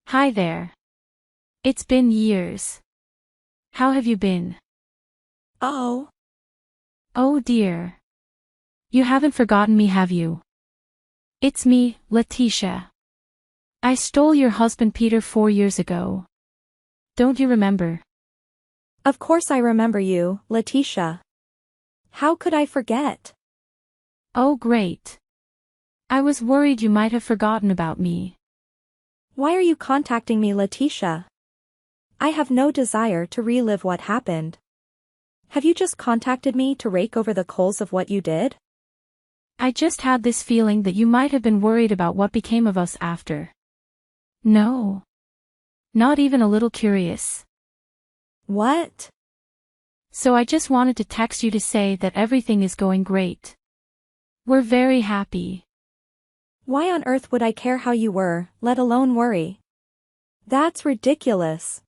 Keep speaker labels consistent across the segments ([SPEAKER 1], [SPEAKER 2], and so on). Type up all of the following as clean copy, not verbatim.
[SPEAKER 1] Hi there. It's been years. How have you been?
[SPEAKER 2] Oh,
[SPEAKER 1] Oh dear. You haven't forgotten me, have you? It's me, Letitia. I stole your husband Peter 4 years ago. Don't you remember?
[SPEAKER 2] of course I remember you, Letitia. How could I forget?
[SPEAKER 1] Oh great. I was worried you might have forgotten about me.
[SPEAKER 2] Why are you contacting me, Letitia? I have no desire to relive what happened. Have you just contacted me to rake over the coals of what you did?
[SPEAKER 1] I just had this feeling that you might have been worried about what became of us after. No. Not even a little curious.
[SPEAKER 2] What?
[SPEAKER 1] So I just wanted to text you to say that everything is going great. We're very happy.
[SPEAKER 2] Why on earth would I care how you were, let alone worry? That's ridiculous.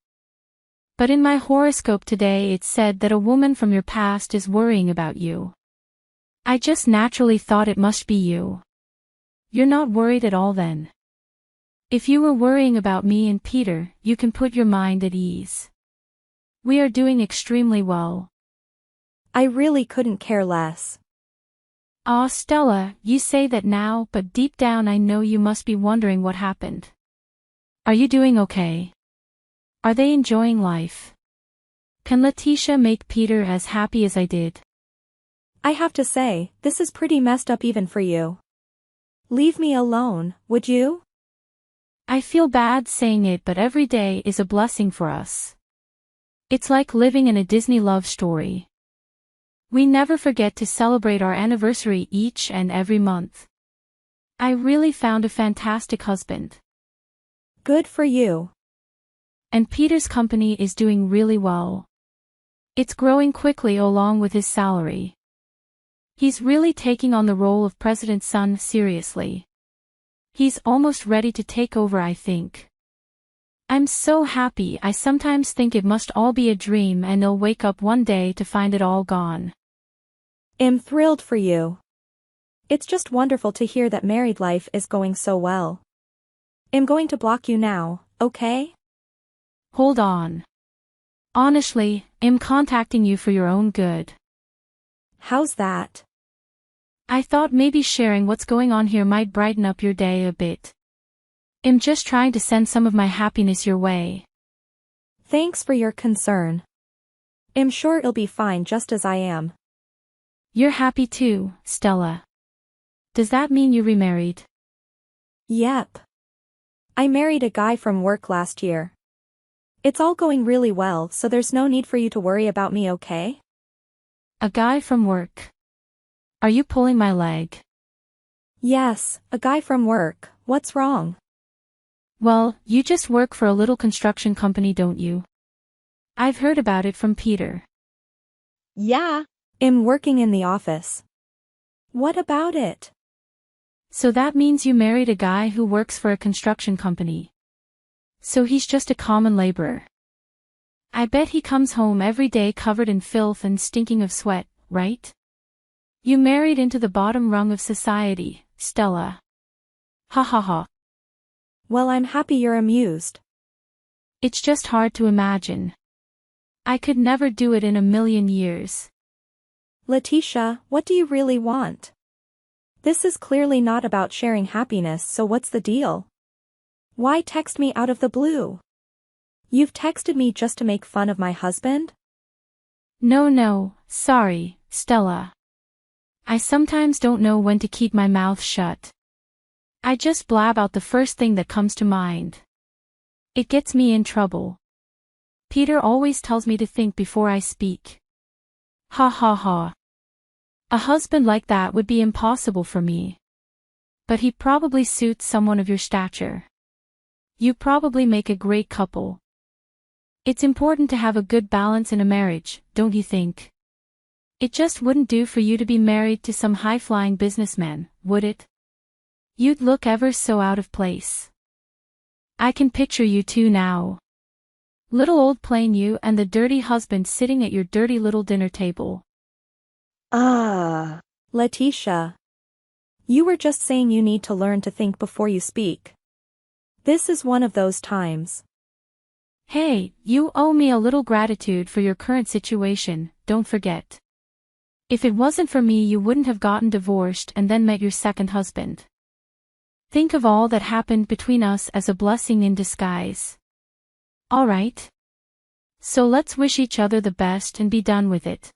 [SPEAKER 1] But in my horoscope today it said that a woman from your past is worrying about you. I just naturally thought it must be you. You're not worried at all then. If you were worrying about me and Peter, you can put your mind at ease. We are doing extremely well.
[SPEAKER 2] I really couldn't care less.
[SPEAKER 1] Aw, Stella, you say that now, but deep down I know you must be wondering what happened. Are you doing okay? Are they enjoying life? Can Letitia make Peter as happy as I did?
[SPEAKER 2] I have to say, this is pretty messed up even for you. Leave me alone, would you?
[SPEAKER 1] I feel bad saying it, but every day is a blessing for us. It's like living in a Disney love story. We never forget to celebrate our anniversary each and every month. I really found a fantastic husband.
[SPEAKER 2] Good for you.
[SPEAKER 1] And Peter's company is doing really well. It's growing quickly along with his salary. He's really taking on the role of president's son seriously. He's almost ready to take over, I think. I'm so happy. I sometimes think it must all be a dream and they'll wake up one day to find it all gone.
[SPEAKER 2] I'm thrilled for you. It's just wonderful to hear that married life is going so well. I'm going to block you now, okay?
[SPEAKER 1] Hold on. Honestly, I'm contacting you for your own good.
[SPEAKER 2] How's that?
[SPEAKER 1] I thought maybe sharing what's going on here might brighten up your day a bit. I'm just trying to send some of my happiness your way.
[SPEAKER 2] Thanks for your concern. I'm sure it'll be fine just as I am.
[SPEAKER 1] You're happy too, Stella. Does that mean you remarried?
[SPEAKER 2] Yep. I married a guy from work last year. It's all going really well, so there's no need for you to worry about me, okay?
[SPEAKER 1] A guy from work. Are you pulling my leg?
[SPEAKER 2] Yes, a guy from work. What's wrong?
[SPEAKER 1] Well, you just work for a little construction company, don't you? I've heard about it from Peter.
[SPEAKER 2] Yeah. I'm working in the office. What about it?
[SPEAKER 1] So that means you married a guy who works for a construction company. So he's just a common laborer. I bet he comes home every day covered in filth and stinking of sweat, right? You married into the bottom rung of society, Stella. Ha ha ha.
[SPEAKER 2] Well, I'm happy you're amused.
[SPEAKER 1] It's just hard to imagine. I could never do it in a million years.
[SPEAKER 2] Letitia, what do you really want? This is clearly not about sharing happiness, so what's the deal? Why text me out of the blue? You've texted me just to make fun of my husband?
[SPEAKER 1] No, sorry, Stella. I sometimes don't know when to keep my mouth shut. I just blab out the first thing that comes to mind. It gets me in trouble. Peter always tells me to think before I speak. Ha ha ha. A husband like that would be impossible for me. But he probably suits someone of your stature. You probably make a great couple. It's important to have a good balance in a marriage, don't you think? It just wouldn't do for you to be married to some high-flying businessman, would it? You'd look ever so out of place. I can picture you two now. Little old plain you and the dirty husband sitting at your dirty little dinner table.
[SPEAKER 2] Ah, Letitia. You were just saying you need to learn to think before you speak. This is one of those times.
[SPEAKER 1] Hey, you owe me a little gratitude for your current situation, don't forget. If it wasn't for me, you wouldn't have gotten divorced and then met your second husband. Think of all that happened between us as a blessing in disguise. Alright. So let's wish each other the best and be done with it.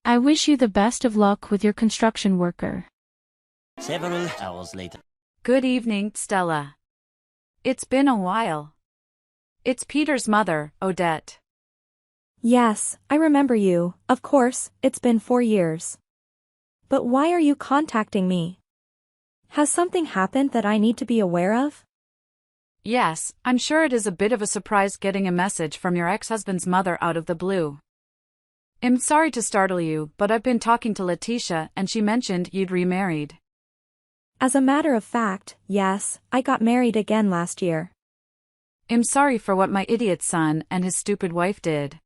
[SPEAKER 1] I wish you the best of luck with your construction worker.
[SPEAKER 3] Several hours later.
[SPEAKER 4] Good evening, Stella. It's been a while. It's Peter's mother, Odette.
[SPEAKER 2] Yes, I remember you, of course, it's been 4 years. But why are you contacting me? Has something happened that I need to be aware of?
[SPEAKER 4] Yes, I'm sure it is a bit of a surprise getting a message from your ex-husband's mother out of the blue. I'm sorry to startle you, but I've been talking to Letitia and she mentioned you'd remarried.
[SPEAKER 2] As a matter of fact, yes, I got married again last year.
[SPEAKER 4] I'm sorry for what my idiot son and his stupid wife did.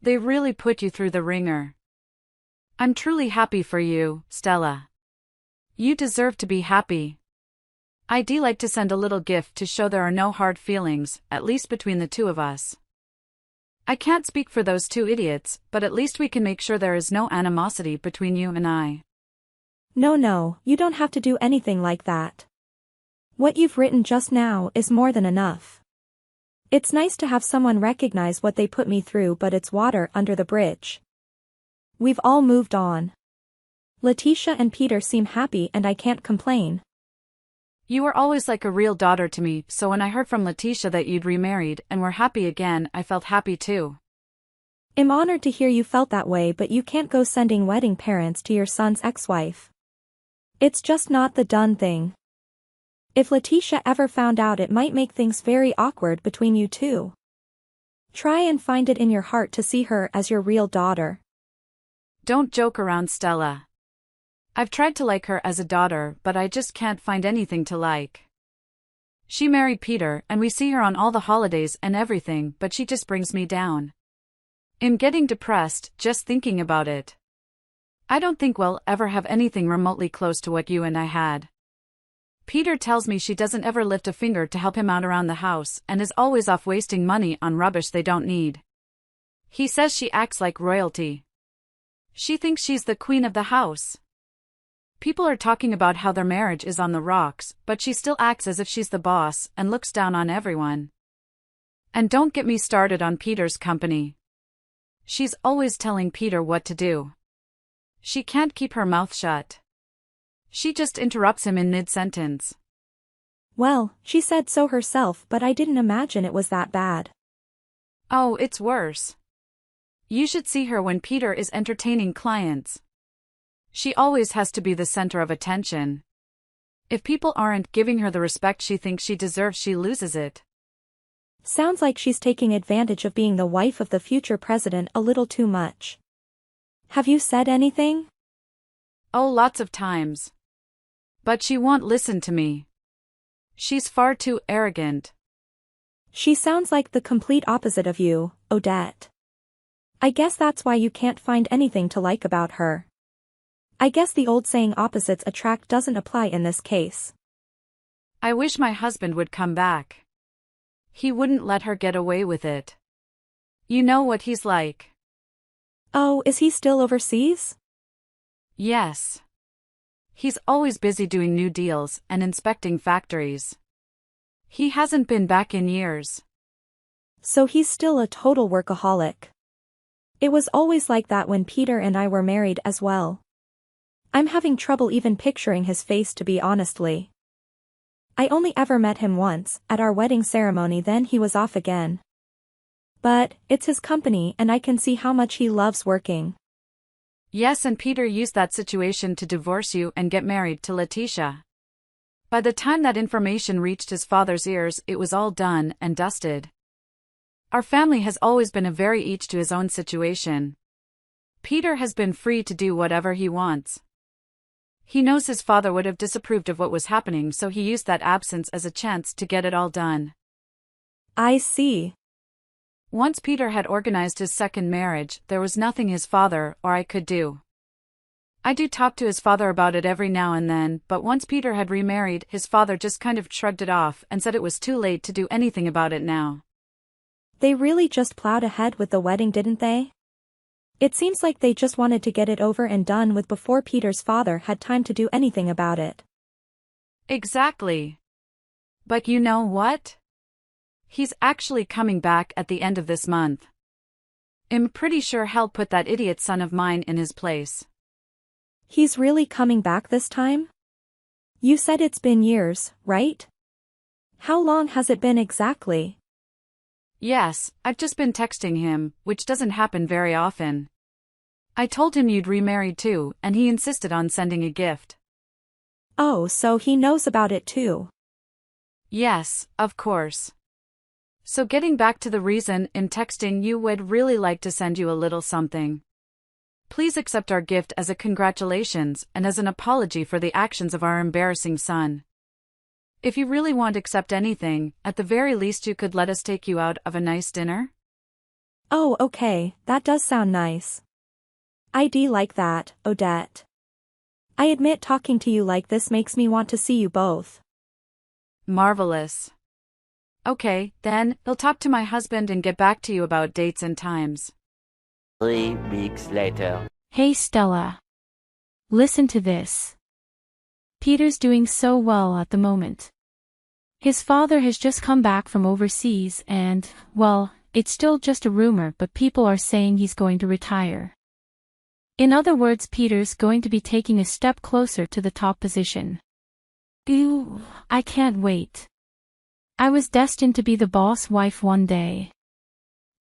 [SPEAKER 4] They really put you through the ringer. I'm truly happy for you, Stella. You deserve to be happy. I'd like to send a little gift to show there are no hard feelings, at least between the two of us. I can't speak for those two idiots, but at least we can make sure there is no animosity between you and I.
[SPEAKER 2] No, you don't have to do anything like that. What you've written just now is more than enough. It's nice to have someone recognize what they put me through, but it's water under the bridge. We've all moved on. Letitia and Peter seem happy and I can't complain.
[SPEAKER 4] You were always like a real daughter to me, so when I heard from Letitia that you'd remarried and were happy again, I felt happy too.
[SPEAKER 2] I'm honored to hear you felt that way, but you can't go sending wedding parents to your son's ex-wife. It's just not the done thing. If Letitia ever found out, it might make things very awkward between you two. Try and find it in your heart to see her as your real daughter.
[SPEAKER 4] Don't joke around, Stella. I've tried to like her as a daughter, but I just can't find anything to like. She married Peter and we see her on all the holidays and everything, but she just brings me down. I'm getting depressed just thinking about it. I don't think we'll ever have anything remotely close to what you and I had. Peter tells me she doesn't ever lift a finger to help him out around the house and is always off wasting money on rubbish they don't need. He says she acts like royalty. She thinks she's the queen of the house. People are talking about how their marriage is on the rocks, but she still acts as if she's the boss and looks down on everyone. And don't get me started on Peter's company. She's always telling Peter what to do. She can't keep her mouth shut. She just interrupts him in mid-sentence.
[SPEAKER 2] Well, she said so herself, but I didn't imagine it was that bad.
[SPEAKER 4] Oh, it's worse. You should see her when Peter is entertaining clients. She always has to be the center of attention. If people aren't giving her the respect she thinks she deserves, she loses it.
[SPEAKER 2] Sounds like she's taking advantage of being the wife of the future president a little too much. Have you said anything?
[SPEAKER 4] Oh, lots of times. But she won't listen to me. She's far too arrogant.
[SPEAKER 2] She sounds like the complete opposite of you, Odette. I guess that's why you can't find anything to like about her. I guess the old saying opposites attract doesn't apply in this case.
[SPEAKER 4] I wish my husband would come back. He wouldn't let her get away with it. You know what he's like.
[SPEAKER 2] Oh, is he still overseas?
[SPEAKER 4] Yes. He's always busy doing new deals and inspecting factories. He hasn't been back in years.
[SPEAKER 2] So he's still a total workaholic. It was always like that when Peter and I were married as well. I'm having trouble even picturing his face, to be honestly. I only ever met him once, at our wedding ceremony, then he was off again. But, it's his company and I can see how much he loves working.
[SPEAKER 4] Yes, and Peter used that situation to divorce you and get married to Letitia. By the time that information reached his father's ears, it was all done and dusted. Our family has always been a very each to his own situation. Peter has been free to do whatever he wants. He knows his father would have disapproved of what was happening, so he used that absence as a chance to get it all done.
[SPEAKER 2] I see.
[SPEAKER 4] Once Peter had organized his second marriage, there was nothing his father or I could do. I do talk to his father about it every now and then, but once Peter had remarried, his father just kind of shrugged it off and said it was too late to do anything about it now.
[SPEAKER 2] They really just plowed ahead with the wedding, didn't they? It seems like they just wanted to get it over and done with before Peter's father had time to do anything about it.
[SPEAKER 4] Exactly. But you know what? He's actually coming back at the end of this month. I'm pretty sure he'll put that idiot son of mine in his place.
[SPEAKER 2] He's really coming back this time? You said it's been years, right? How long has it been exactly?
[SPEAKER 4] Yes, I've just been texting him, which doesn't happen very often. I told him you'd remarried too, and he insisted on sending a gift.
[SPEAKER 2] Oh, so he knows about it too.
[SPEAKER 4] Yes, of course. So getting back to the reason I'm texting you, would really like to send you a little something. Please accept our gift as a congratulations and as an apology for the actions of our embarrassing son. If you really won't accept anything, at the very least you could let us take you out of a nice dinner?
[SPEAKER 2] Oh, okay, that does sound nice. I'd like that, Odette. I admit talking to you like this makes me want to see you both.
[SPEAKER 4] Marvelous. Okay, then, I'll talk to my husband and get back to you about dates and times.
[SPEAKER 3] 3 weeks later.
[SPEAKER 1] Hey Stella. Listen to this. Peter's doing so well at the moment. His father has just come back from overseas and, well, it's still just a rumor, but people are saying he's going to retire. In other words, Peter's going to be taking a step closer to the top position. Ew, I can't wait. I was destined to be the boss wife one day.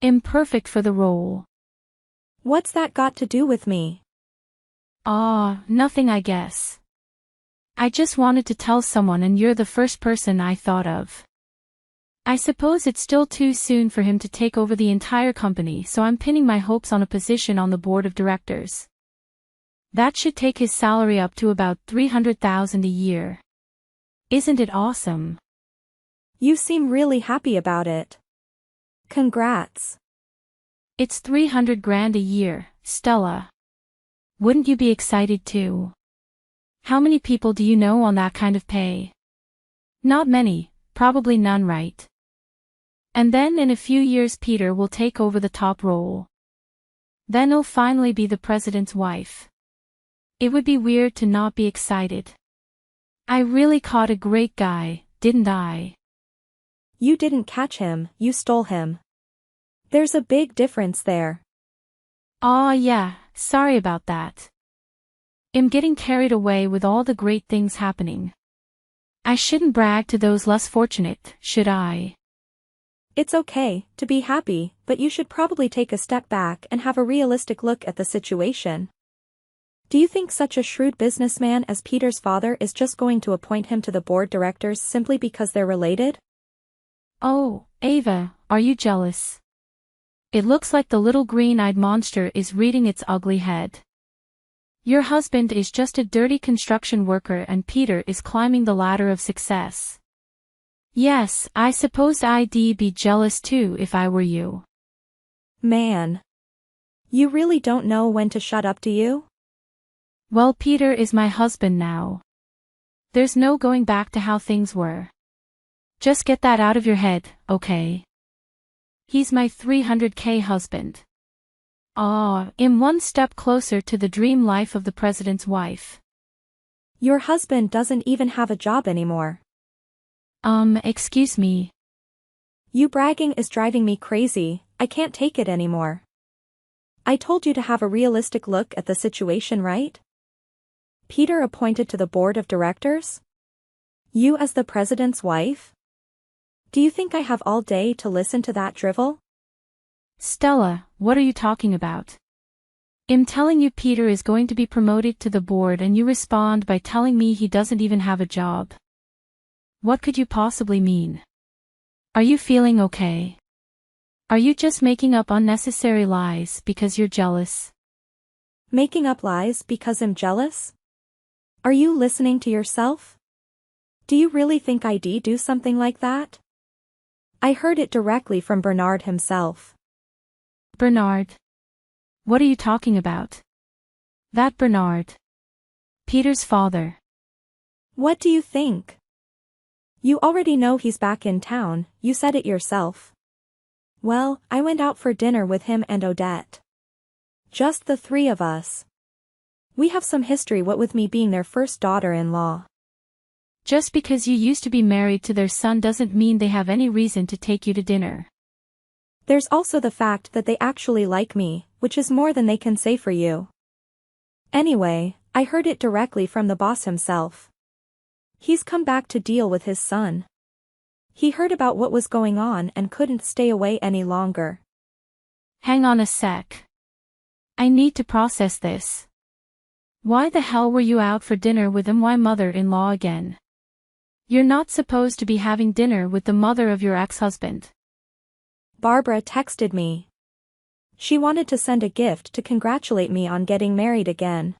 [SPEAKER 1] Imperfect for the role.
[SPEAKER 2] What's that got to do with me?
[SPEAKER 1] Nothing I guess. I just wanted to tell someone and you're the first person I thought of. I suppose it's still too soon for him to take over the entire company, so I'm pinning my hopes on a position on the board of directors. That should take his salary up to about $300,000 a year. Isn't it awesome?
[SPEAKER 2] You seem really happy about it. Congrats.
[SPEAKER 1] It's $300,000 a year, Stella. Wouldn't you be excited too? How many people do you know on that kind of pay? Not many, probably none, right? And then in a few years Peter will take over the top role. Then I'll finally be the president's wife. It would be weird to not be excited. I really caught a great guy, didn't I?
[SPEAKER 2] You didn't catch him, you stole him. There's a big difference there.
[SPEAKER 1] Aw yeah, sorry about that. I'm getting carried away with all the great things happening. I shouldn't brag to those less fortunate, should I?
[SPEAKER 2] It's okay to be happy, but you should probably take a step back and have a realistic look at the situation. Do you think such a shrewd businessman as Peter's father is just going to appoint him to the board directors simply because they're related?
[SPEAKER 1] Oh, Ava, are you jealous? It looks like the little green-eyed monster is rearing its ugly head. Your husband is just a dirty construction worker and Peter is climbing the ladder of success. Yes, I suppose I'd be jealous too if I were you.
[SPEAKER 2] Man. You really don't know when to shut up, do you?
[SPEAKER 1] Well, Peter is my husband now. There's no going back to how things were. Just get that out of your head, okay? He's my $300K husband. I'm one step closer to the dream life of the president's wife.
[SPEAKER 2] Your husband doesn't even have a job anymore.
[SPEAKER 1] Excuse me.
[SPEAKER 2] You bragging is driving me crazy, I can't take it anymore. I told you to have a realistic look at the situation, right? Peter appointed to the board of directors? You as the president's wife? Do you think I have all day to listen to that drivel?
[SPEAKER 1] Stella, what are you talking about? I'm telling you Peter is going to be promoted to the board and you respond by telling me he doesn't even have a job. What could you possibly mean? Are you feeling okay? Are you just making up unnecessary lies because you're jealous?
[SPEAKER 2] Making up lies because I'm jealous? Are you listening to yourself? Do you really think I'd do something like that? I heard it directly from Bernard himself.
[SPEAKER 1] Bernard? What are you talking about? That Bernard. Peter's father.
[SPEAKER 2] What do you think? You already know he's back in town, you said it yourself. Well, I went out for dinner with him and Odette. Just the three of us. We have some history, what with me being their first daughter-in-law.
[SPEAKER 1] Just because you used to be married to their son doesn't mean they have any reason to take you to dinner.
[SPEAKER 2] There's also the fact that they actually like me, which is more than they can say for you. Anyway, I heard it directly from the boss himself. He's come back to deal with his son. He heard about what was going on and couldn't stay away any longer.
[SPEAKER 1] Hang on a sec. I need to process this. Why the hell were you out for dinner with my mother-in-law again? You're not supposed to be having dinner with the mother of your ex-husband.
[SPEAKER 2] Barbara texted me. She wanted to send a gift to congratulate me on getting married again.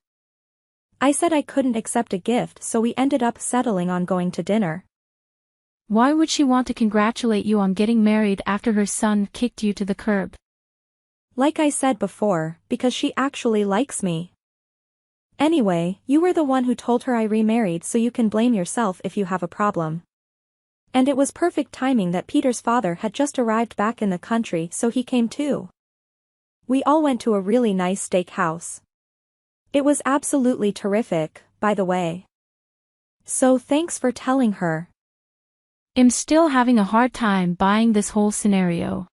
[SPEAKER 2] I said I couldn't accept a gift, so we ended up settling on going to dinner.
[SPEAKER 1] Why would she want to congratulate you on getting married after her son kicked you to the curb?
[SPEAKER 2] Like I said before, because she actually likes me. Anyway, you were the one who told her I remarried, so you can blame yourself if you have a problem. And it was perfect timing that Peter's father had just arrived back in the country, so he came too. We all went to a really nice steakhouse. It was absolutely terrific, by the way. So thanks for telling her.
[SPEAKER 1] I'm still having a hard time buying this whole scenario.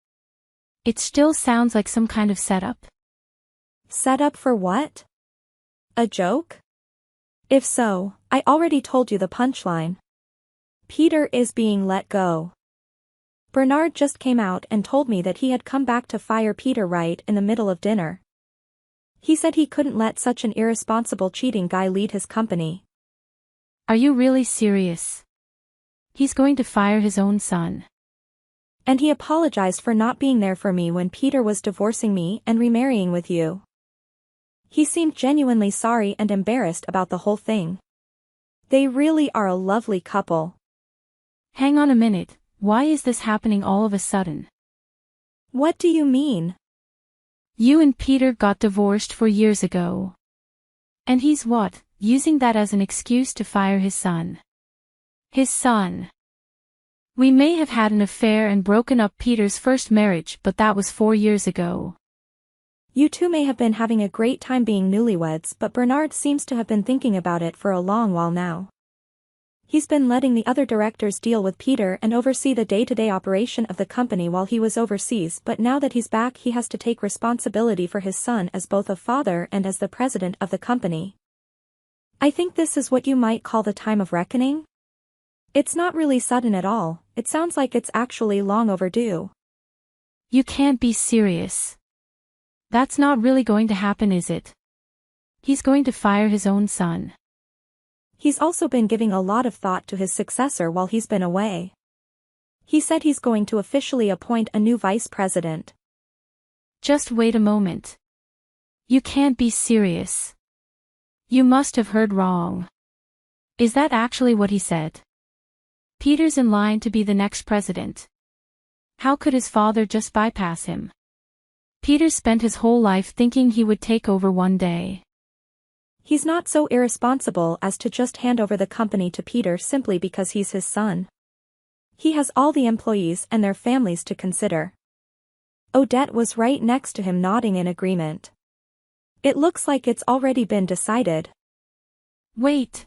[SPEAKER 1] It still sounds like some kind of setup.
[SPEAKER 2] Setup for what? A joke? If so, I already told you the punchline. Peter is being let go. Bernard just came out and told me that he had come back to fire Peter right in the middle of dinner. He said he couldn't let such an irresponsible cheating guy lead his company.
[SPEAKER 1] Are you really serious? He's going to fire his own son.
[SPEAKER 2] And he apologized for not being there for me when Peter was divorcing me and remarrying with you. He seemed genuinely sorry and embarrassed about the whole thing. They really are a lovely couple.
[SPEAKER 1] Hang on a minute, why is this happening all of a sudden?
[SPEAKER 2] What do you mean?
[SPEAKER 1] You and Peter got divorced 4 years ago. And he's what, using that as an excuse to fire his son? His son. We may have had an affair and broken up Peter's first marriage, but that was 4 years ago.
[SPEAKER 2] You two may have been having a great time being newlyweds, but Bernard seems to have been thinking about it for a long while now. He's been letting the other directors deal with Peter and oversee the day-to-day operation of the company while he was overseas, but now that he's back he has to take responsibility for his son as both a father and as the president of the company. I think this is what you might call the time of reckoning. It's not really sudden at all, it sounds like it's actually long overdue.
[SPEAKER 1] You can't be serious. That's not really going to happen, is it? He's going to fire his own son.
[SPEAKER 2] He's also been giving a lot of thought to his successor while he's been away. He said he's going to officially appoint a new vice president.
[SPEAKER 1] Just wait a moment. You can't be serious. You must have heard wrong. Is that actually what he said? Peter's in line to be the next president. How could his father just bypass him? Peter spent his whole life thinking he would take over one day.
[SPEAKER 2] He's not so irresponsible as to just hand over the company to Peter simply because he's his son. He has all the employees and their families to consider. Odette was right next to him nodding in agreement. It looks like it's already been decided.
[SPEAKER 1] Wait.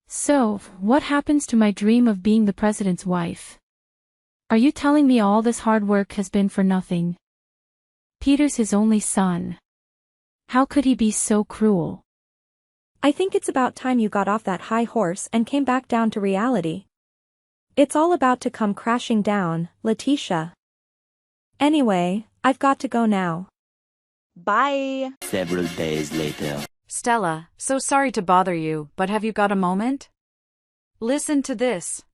[SPEAKER 1] So, what happens to my dream of being the president's wife? Are you telling me all this hard work has been for nothing? Peter's his only son. How could he be so cruel?
[SPEAKER 2] I think it's about time you got off that high horse and came back down to reality. It's all about to come crashing down, Letitia. Anyway, I've got to go now.
[SPEAKER 5] Bye.
[SPEAKER 3] Several days later.
[SPEAKER 4] Stella, so sorry to bother you, but have you got a moment? Listen to this.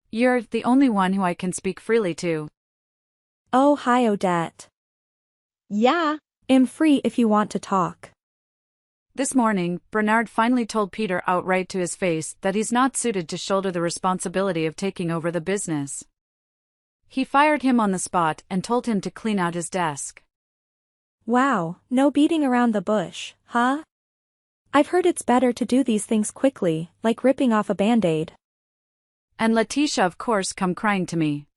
[SPEAKER 4] You're the only one who I can speak freely to.
[SPEAKER 2] Oh, hi Odette.
[SPEAKER 5] Yeah.
[SPEAKER 2] I'm free if you want to talk.
[SPEAKER 4] This morning, Bernard finally told Peter outright to his face that he's not suited to shoulder the responsibility of taking over the business. He fired him on the spot and told him to clean out his desk.
[SPEAKER 2] Wow, no beating around the bush, huh? I've heard it's better to do these things quickly, like ripping off a band-aid.
[SPEAKER 4] And Letitia of course come crying to me.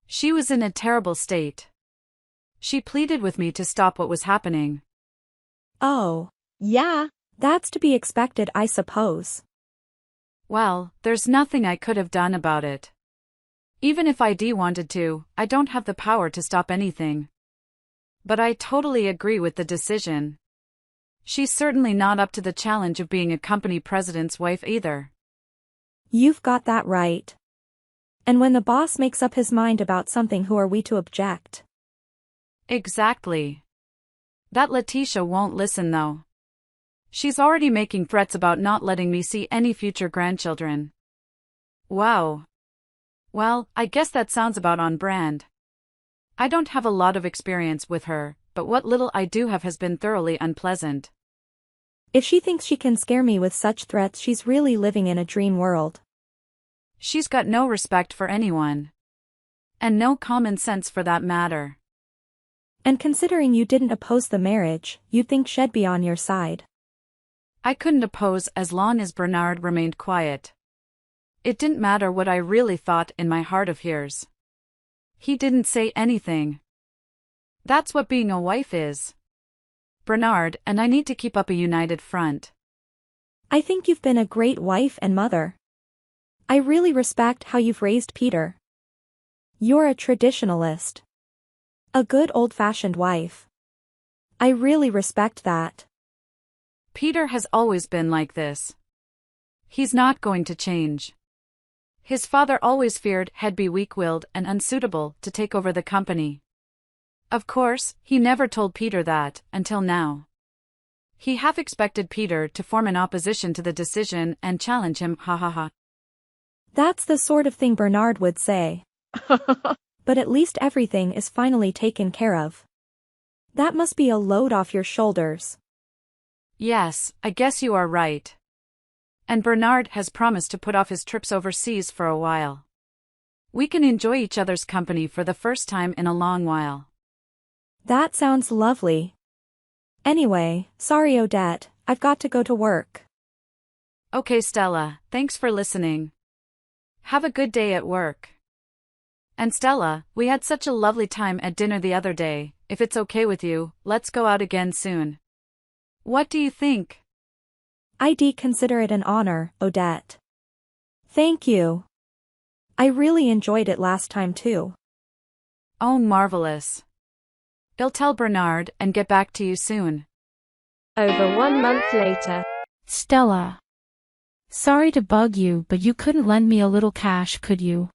[SPEAKER 4] She was in a terrible state. She pleaded with me to stop what was happening.
[SPEAKER 2] Oh,
[SPEAKER 5] Yeah,
[SPEAKER 2] that's to be expected, I suppose.
[SPEAKER 4] Well, there's nothing I could have done about it. Even if I wanted to, I don't have the power to stop anything. But I totally agree with the decision. She's certainly not up to the challenge of being a company president's wife either.
[SPEAKER 2] You've got that right. And when the boss makes up his mind about something, who are we to object?
[SPEAKER 4] Exactly. That Letitia won't listen though. She's already making threats about not letting me see any future grandchildren. Wow. Well, I guess that sounds about on brand. I don't have a lot of experience with her, but what little I do have has been thoroughly unpleasant.
[SPEAKER 2] If she thinks she can scare me with such threats, she's really living in a dream world.
[SPEAKER 4] She's got no respect for anyone. And no common sense for that matter.
[SPEAKER 2] And considering you didn't oppose the marriage, you'd think she'd be on your side.
[SPEAKER 4] I couldn't oppose as long as Bernard remained quiet. It didn't matter what I really thought in my heart of hears. He didn't say anything. That's what being a wife is. Bernard and I need to keep up a united front.
[SPEAKER 2] I think you've been a great wife and mother. I really respect how you've raised Peter. You're a traditionalist. A good old-fashioned wife. I really respect that.
[SPEAKER 4] Peter has always been like this. He's not going to change. His father always feared he'd be weak-willed and unsuitable to take over the company. Of course, he never told Peter that, until now. He half expected Peter to form an opposition to the decision and challenge him, ha ha ha.
[SPEAKER 2] That's the sort of thing Bernard would say. But at least everything is finally taken care of. That must be a load off your shoulders.
[SPEAKER 4] Yes, I guess you are right. And Bernard has promised to put off his trips overseas for a while. We can enjoy each other's company for the first time in a long while.
[SPEAKER 2] That sounds lovely. Anyway, sorry Odette, I've got to go to work.
[SPEAKER 4] Okay Stella, thanks for listening. Have a good day at work. And Stella, we had such a lovely time at dinner the other day. If it's okay with you, let's go out again soon. What do you think?
[SPEAKER 2] I'd consider it an honor, Odette. Thank you. I really enjoyed it last time too.
[SPEAKER 4] Oh, marvelous. I'll tell Bernard and get back to you soon.
[SPEAKER 6] Over 1 month later.
[SPEAKER 1] Stella. Sorry to bug you, but you couldn't lend me a little cash, could you?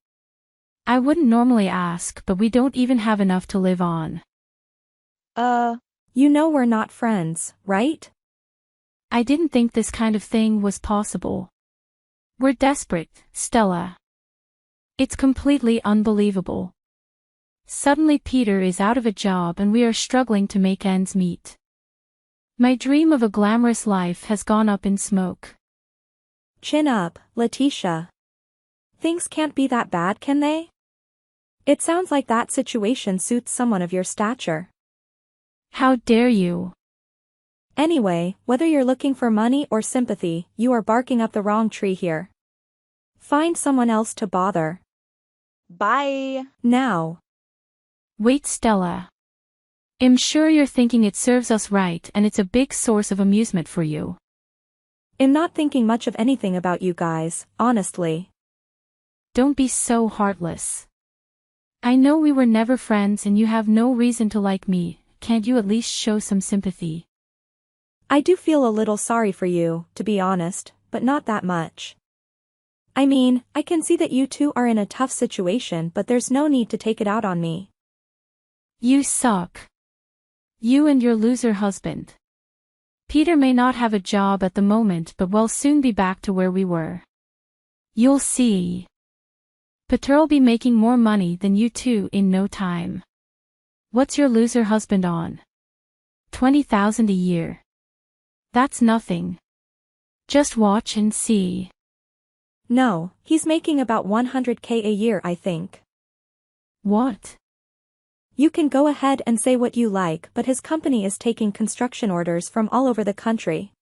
[SPEAKER 1] I wouldn't normally ask, but we don't even have enough to live on.
[SPEAKER 2] You know we're not friends, right?
[SPEAKER 1] I didn't think this kind of thing was possible. We're desperate, Stella. It's completely unbelievable. Suddenly Peter is out of a job and we are struggling to make ends meet. My dream of a glamorous life has gone up in smoke.
[SPEAKER 2] Chin up, Letitia. Things can't be that bad, can they? It sounds like that situation suits someone of your stature.
[SPEAKER 1] How dare you?
[SPEAKER 2] Anyway, whether you're looking for money or sympathy, you are barking up the wrong tree here. Find someone else to bother.
[SPEAKER 5] Bye.
[SPEAKER 2] Now.
[SPEAKER 1] Wait, Stella. I'm sure you're thinking it serves us right and it's a big source of amusement for you.
[SPEAKER 2] I'm not thinking much of anything about you guys, honestly.
[SPEAKER 1] Don't be so heartless. I know we were never friends and you have no reason to like me. Can't you at least show some sympathy?
[SPEAKER 2] I do feel a little sorry for you, to be honest, but not that much. I mean, I can see that you two are in a tough situation, but there's no need to take it out on me.
[SPEAKER 1] You suck. You and your loser husband. Peter may not have a job at the moment, but we'll soon be back to where we were. You'll see. Peter'll be making more money than you two in no time. What's your loser husband on? 20,000 a year. That's nothing. Just watch and see.
[SPEAKER 2] No, he's making about 100K a year, I think.
[SPEAKER 1] What?
[SPEAKER 2] You can go ahead and say what you like, but his company is taking construction orders from all over the country.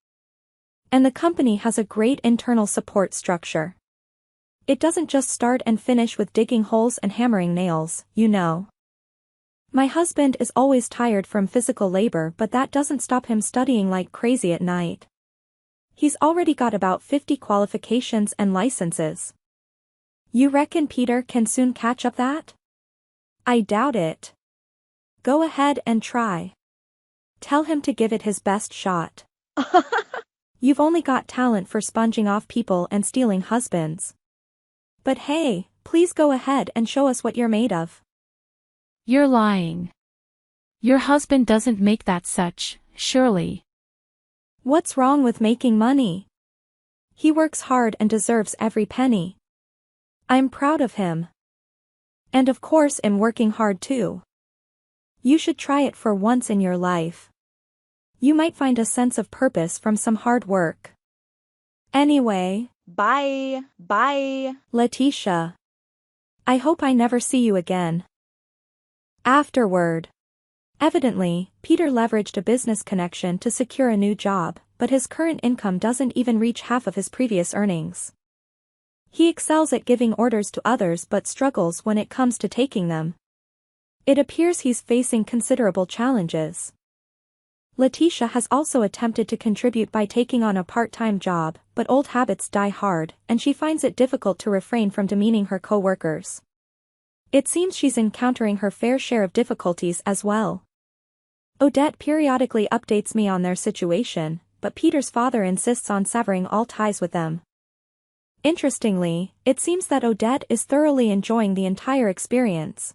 [SPEAKER 2] And the company has a great internal support structure. It doesn't just start and finish with digging holes and hammering nails, you know. My husband is always tired from physical labor, but that doesn't stop him studying like crazy at night. He's already got about 50 qualifications and licenses. You reckon Peter can soon catch up that? I doubt it. Go ahead and try. Tell him to give it his best shot. You've only got talent for sponging off people and stealing husbands. But hey, please go ahead and show us what you're made of.
[SPEAKER 1] You're lying. Your husband doesn't make that such, surely.
[SPEAKER 2] What's wrong with making money? He works hard and deserves every penny. I'm proud of him. And of course I'm working hard too. You should try it for once in your life. You might find a sense of purpose from some hard work. Anyway.
[SPEAKER 5] Bye. Bye.
[SPEAKER 2] Letitia. I hope I never see you again. Afterward. Evidently, Peter leveraged a business connection to secure a new job, but his current income doesn't even reach half of his previous earnings. He excels at giving orders to others but struggles when it comes to taking them. It appears he's facing considerable challenges. Letitia has also attempted to contribute by taking on a part-time job, but old habits die hard, and she finds it difficult to refrain from demeaning her co-workers. It seems she's encountering her fair share of difficulties as well. Odette periodically updates me on their situation, but Peter's father insists on severing all ties with them. Interestingly, it seems that Odette is thoroughly enjoying the entire experience.